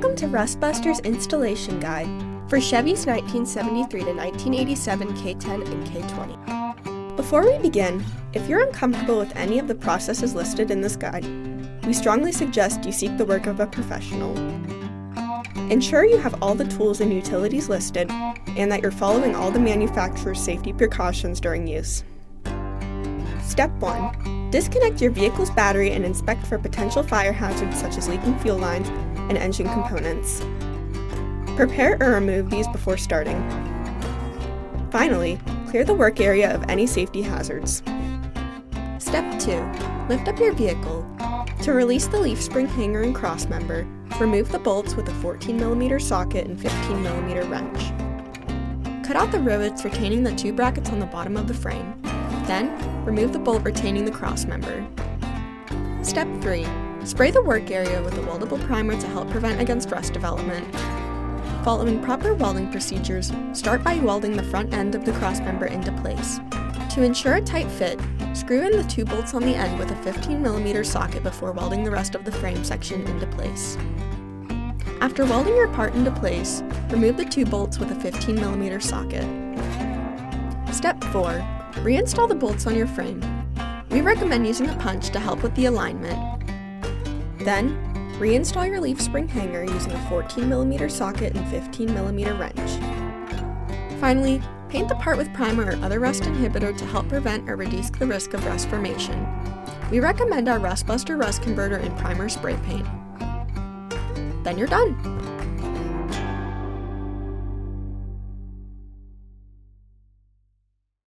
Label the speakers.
Speaker 1: Welcome to Rustbuster's installation guide for Chevy's 1973 to 1987 K10 and K20. Before we begin, if you're uncomfortable with any of the processes listed in this guide, we strongly suggest you seek the work of a professional. Ensure you have all the tools and utilities listed and that you're following all the manufacturer's safety precautions during use. Step 1. Disconnect your vehicle's battery and inspect for potential fire hazards such as leaking fuel lines and engine components. Prepare or remove these before starting. Finally, clear the work area of any safety hazards. Step 2. Lift up your vehicle. To release the leaf spring hanger and crossmember, remove the bolts with a 14mm socket and 15mm wrench. Cut out the rivets retaining the two brackets on the bottom of the frame. Then, remove the bolt retaining the crossmember. Step 3. Spray the work area with a weldable primer to help prevent against rust development. Following proper welding procedures, start by welding the front end of the crossmember into place. To ensure a tight fit, screw in the two bolts on the end with a 15mm socket before welding the rest of the frame section into place. After welding your part into place, remove the two bolts with a 15mm socket. Step 4. Reinstall the bolts on your frame. We recommend using a punch to help with the alignment. Then, reinstall your leaf spring hanger using a 14mm socket and 15mm wrench. Finally, paint the part with primer or other rust inhibitor to help prevent or reduce the risk of rust formation. We recommend our Rustbuster Rust Converter and Primer Spray Paint. Then you're done!